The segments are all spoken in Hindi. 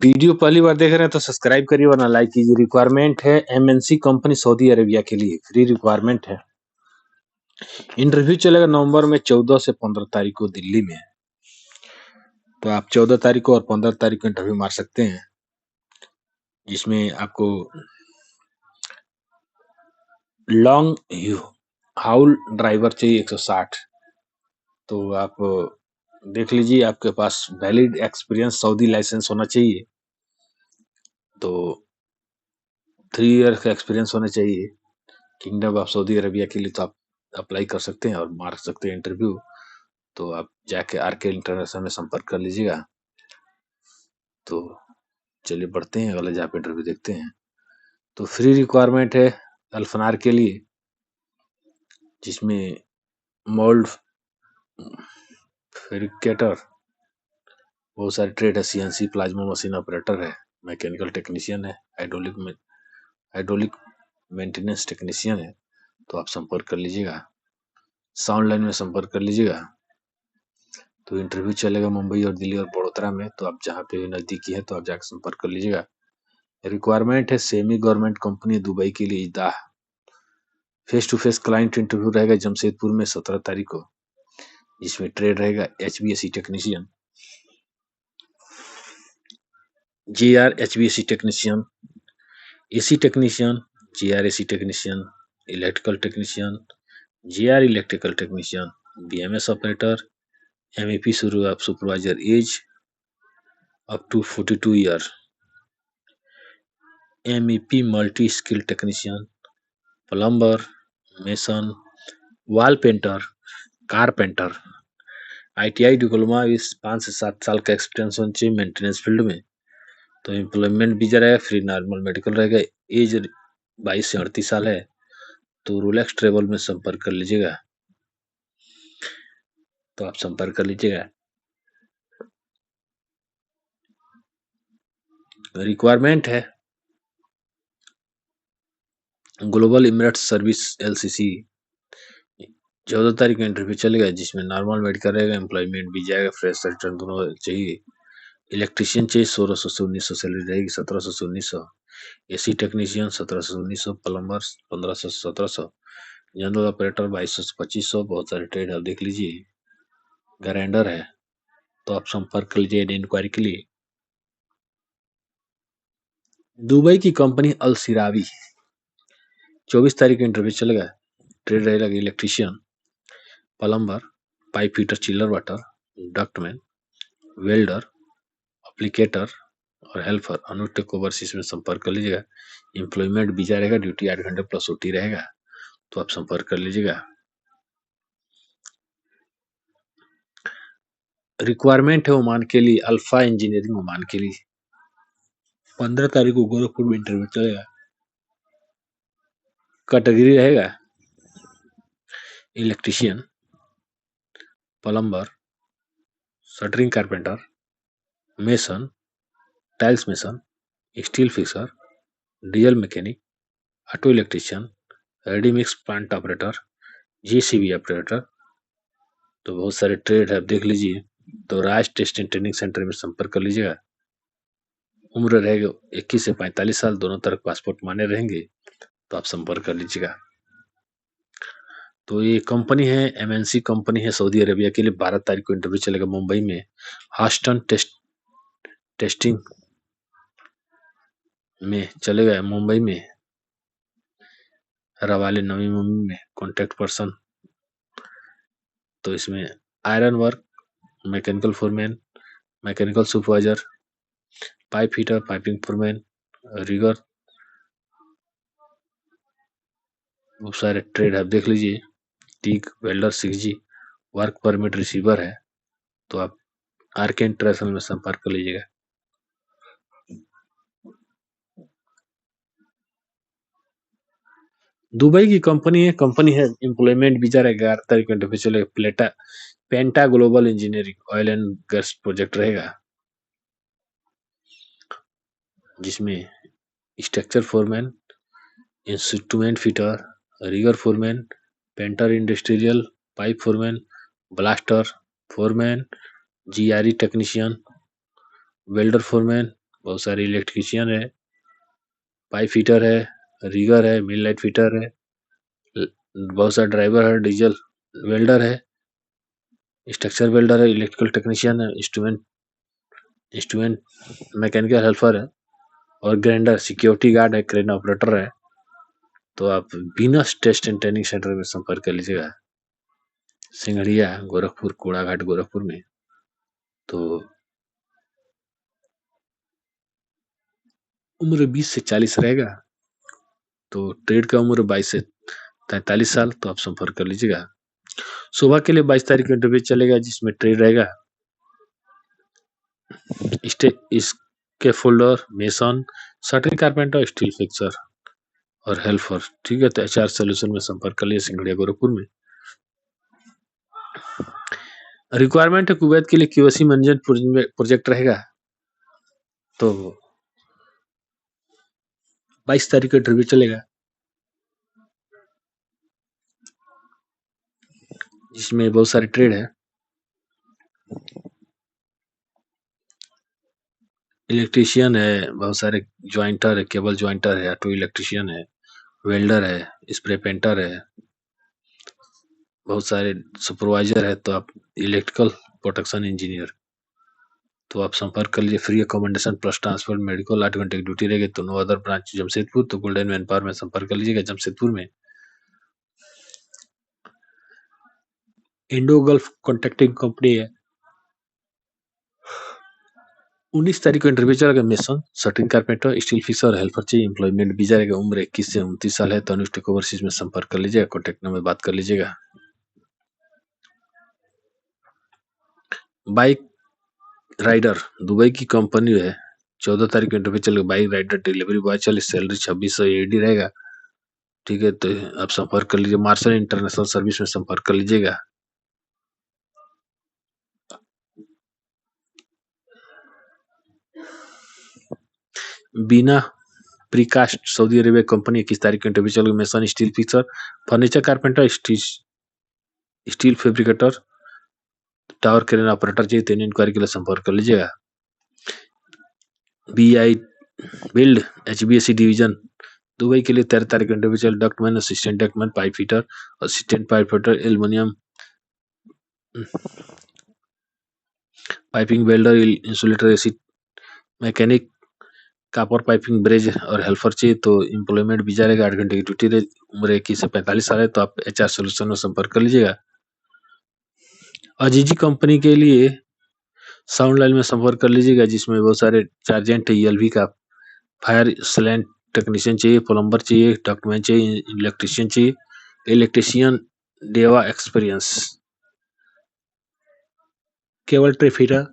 वीडियो पहली बार देख रहे हैं तो सब्सक्राइब करिए वरना लाइक कीजिए। रिक्वायरमेंट है एमएनसी कंपनी सऊदी अरेबिया के लिए, फ्री रिक्वायरमेंट है। इंटरव्यू चलेगा नवंबर में 14 से 15 तारीख को दिल्ली में। तो आप 14 तारीख को और 15 तारीख को इंटरव्यू मार सकते हैं, जिसमें आपको लॉन्ग हाउल ड्राइवर चाहिए 160। तो आप देख लीजिए, आपके पास वैलिड एक्सपीरियंस सऊदी लाइसेंस होना चाहिए। तो 3 ईयर का एक्सपीरियंस होना चाहिए किंगडम ऑफ सऊदी अरेबिया के लिए। तो आप अप्लाई कर सकते हैं और मार सकते हैं इंटरव्यू। तो आप जाके आरके इंटरनेशनल में संपर्क कर लीजिएगा। तो चलिए बढ़ते हैं, अगले जहाँ पे इंटरव्यू देखते हैं। तो फ्री रिक्वायरमेंट है अल्फनार के लिए, जिसमें मोल्ड फैब्रिकेटर, बहुत सारे ट्रेड है, सीएनसी प्लाज्मा मशीन ऑपरेटर है, मैकेनिकल टेक्नीशियन है, हाइड्रोलिक मेंटेनेंस टेक्नीशियन है। तो आप संपर्क कर लीजिएगा, साउंड लाइन में संपर्क कर लीजिएगा। तो इंटरव्यू चलेगा मुंबई और दिल्ली और बड़ोदरा में। तो आप जहाँ पे नजदीकी है तो आप जाकर संपर्क कर लीजिएगा। रिक्वायरमेंट है सेमी गवर्नमेंट कंपनी दुबई के लिए इदाह। Face to face client interview रहेगा जमशेदपुर में 17 तारीख को, जिसमें ट्रेड रहेगा HVAC technician, GR HVAC technician, AC technician, GR AC technician, electrical technician, GR electrical technician, BMS operator, MEP supervisor age up to 42 year, MEP multi skill technician, plumber, mason, wall painter, carpenter, ITI diploma इस 5 से 7 साल का एक्सपीरियंस होना चाहिए मेंटेनेंस फील्ड में। तो एम्प्लॉयमेंट वीजा रहेगा, फ्री नॉर्मल मेडिकल रहेगा, एज 22 से 38 साल है। तो रोलेक्स ट्रेवल में संपर्क कर लीजिएगा। तो आप संपर्क कर लीजिएगा। रिक्वायरमेंट है ग्लोबल इमिरेट्स सर्विस LCC, 14 तारीख को इंटरव्यू चलेगा, जिसमें नॉर्मल मेडिकल रहेगा, एम्प्लॉयमेंट भी जाएगा, फ्रेश रिटर्न दोनों चाहिए। इलेक्ट्रीशियन चाहिए 1600 से 1900 सैलरी रहेगी, 1700 से 1900। AC टेक्नीशियन 1700 से 1900, प्लम्बर 1500 से 1700, जनरल ऑपरेटर 2200 से 2500। बहुत सारे ट्रेड आप देख लीजिए। गारंडर है तो आप संपर्क कर लीजिए इंक्वायरी के लिए। दुबई की कंपनी अल सिरावी, 24 तारीख को इंटरव्यू चलेगा। ट्रेड रहेगा electrician, plumber, pipe fitter, chiller water, ductman, welder, applicator और हेल्पर। अनुटेक ओवरसीज में संपर्क कर लीजिएगा। एम्प्लॉयमेंट वीजा रहेगा, ड्यूटी 8 घंटे प्लस OT रहेगा। तो आप संपर्क कर लीजिएगा। रिक्वायरमेंट है ओमान के लिए, अल्फा इंजीनियरिंग ओमान के लिए, 15 तारीख को गोरखपुर में इंटरव्यू चलेगा। कैटेगरी रहेगा electrician, plumber, shuttering carpenter, mason, tiles mason, steel fixer, diesel mechanic, auto electrician, ready mix plant operator, JCB operator. तो बहुत सारे ट्रेड है, आप देख लीजिए। तो राज टेस्ट एंड ट्रेनिंग सेंटर में संपर्क कर लीजिएगा। उम्र रहेगा 21 से 45 साल, दोनों तरफ पासपोर्ट मान्य रहेंगे। तो आप संपर्क कर लीजिएगा। तो ये कंपनी है MNC कंपनी है सऊदी अरेबिया के लिए। 12 तारीख को इंटरव्यू चलेगा मुंबई में, हास्टन टेस्टिंग में चलेगा मुंबई में, रवाले नवी मुंबई में। कॉन्टैक्ट पर्सन तो इसमें iron work, mechanical foreman, mechanical supervisor, pipe fitter, piping foreman, rigger, बहुत सारे ट्रेड आप देख लीजिए। टीक, welder, 6G, work permit receiver है। तो आप आरके इंटरनेशनल में संपर्क कर लीजिएगा। दुबई की कंपनी है एम्प्लॉयमेंट वीजा 11 तारीख को इंटरव्यू चलेगा। Penta Global Engineering oil and gas project रहेगा, जिसमें structure foreman, instrument fitter, rigger foreman, painter industrial, pipe foreman, blaster foreman, GRE technician, welder foreman, बहुत सारे इलेक्ट्रीशियन है, पाइप फिटर है, रिगर है, मिल लाइट फिटर है, बहुत सारे ड्राइवर है, डीजल वेल्डर है, स्ट्रक्चर वेल्डर है, इलेक्ट्रिकल टेक्नीशियन है, इंस्ट्रूमेंट मैकेनिकल हेल्पर है और ग्राइंडर, सिक्योरिटी गार्ड है, क्रेन ऑपरेटर है। तो आप Venus test and training centre में संपर्क कर लीजिएगा, सिंगड़िया, गोरखपुर, कोड़ाघाट, गोरखपुर में। तो उम्र 20 से 40 रहेगा, तो ट्रेड का उम्र 22 से 43 साल, तो आप संपर्क कर लीजिएगा। सुबह के लिए 22 तारीख को इंटरव्यू चलेगा, जिसमें ट्रेड रहेगा इसके folder, mason, shuttering carpenter, steel fixer और हेल्पर। ठीक है, तो HR सोल्यूशन में संपर्क कर लिए, सिंगड़िया, गोरखपुर में। रिक्वायरमेंट है कुवैत के लिए QC मैनेजमेंट प्रोजेक्ट रहेगा। तो 22 तारीख को इंटरव्यू चलेगा, जिसमें बहुत सारे ट्रेड है, इलेक्ट्रीशियन है, बहुत सारे ज्वाइंटर है, केबल ज्वाइंटर है, ऑटो इलेक्ट्रीशियन है, वेल्डर है, स्प्रे पेंटर है, बहुत सारे सुपरवाइजर है। तो आप इलेक्ट्रिकल प्रोटेक्शन इंजीनियर, तो आप संपर्क कर लीजिए। Free accommodation plus transport, medical, 8 घंटे की ड्यूटी रहेगी। तो 9 अदर ब्रांच जमशेदपुर, तो गोल्डन मैन पावर में संपर्क कर लीजिएगा जमशेदपुर में। इंडो गल्फ कॉन्ट्रैक्टिंग कंपनी है, 19 तारीख को इंटरव्यू चलेगा। Mason, shuttering carpenter, steel fixer, helper चाहिए। एम्प्लॉयमेंट वीजा रहेगा। उम्र 21 से 29 साल है। तो अनुष्ठिक ओवरसीज में संपर्क कर लीजिएगा, कॉन्टैक्ट नंबर बात कर लीजिएगा। बाइक राइडर, दुबई की कंपनी है, 14 तारीख को इंटरव्यू चलेगा। बाइक राइडर डिलीवरी बॉय चाहिए, सैलरी 2600 AD रहेगा। ठीक है, तो आप संपर्क कर लीजिए। मार्शल इंटरनेशनल सर्विस में संपर्क कर लीजिएगा। Bina precast, Saudi Arabia company, 21 तारीख को इंटरव्यू चलेगा। Mason, steel fixer, furniture carpenter, steel fabricator, tower crane operator चाहिए। 3 इंक्वायरी के लिए संपर्क कर लीजिएगा। BI build, HBSC division, Dubai के लिए 13 तारीख को इंटरव्यू चल। Ductman, assistant ductman, pipe fitter, assistant pipe fitter, aluminium piping, welder, insulator, AC mechanic, copper piping, braze और हेल्पर चाहिए। तो एम्प्लॉयमेंट वीजा रहेगा। 8 घंटे की ड्यूटी रहे। उम्र 21 से 45 साल है। तो आप HR सोल्यूशन में संपर्क कर लीजिएगा। अजीजी कंपनी के लिए साउंड लाइन में संपर्क कर लीजिएगा, जिसमें बहुत सारे चार्जेंट ELV का फायर सैलेंट टेक्नीशियन चाहिए, प्लम्बर चाहिए, डक्टमैन चाहिए, इलेक्ट्रीशियन चाहिए, इलेक्ट्रीशियन डेवा experience, cable tray fitter,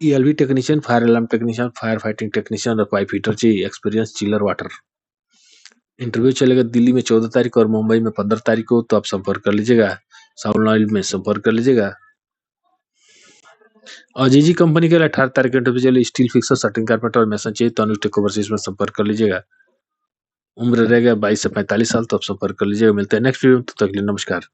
ELV technician, fire alarm technician, fire fighting technician और पाइप फिटर चाहिए, एक्सपीरियंस चिलर वाटर। इंटरव्यू चलेगा दिल्ली में 14 तारीख को और मुंबई में 15 तारीख को। तो आप संपर्क कर लीजिएगा। साउंड लाइन में संपर्क कर लीजिएगा। अजीजी कंपनी के लिए 18 तारीख को इंटरव्यू चले। स्टील फिक्सर, शटरिंग कारपेंटर और मैसन चाहिए। तो अनुष्ठिक ओवरसीज में संपर्क कर लीजिएगा। उम्र रहेगा 22 से 45 साल। तो आप संपर्क कर लीजिएगा। मिलते हैं नेक्स्ट वीडियो में, तब तक के लिए नमस्कार।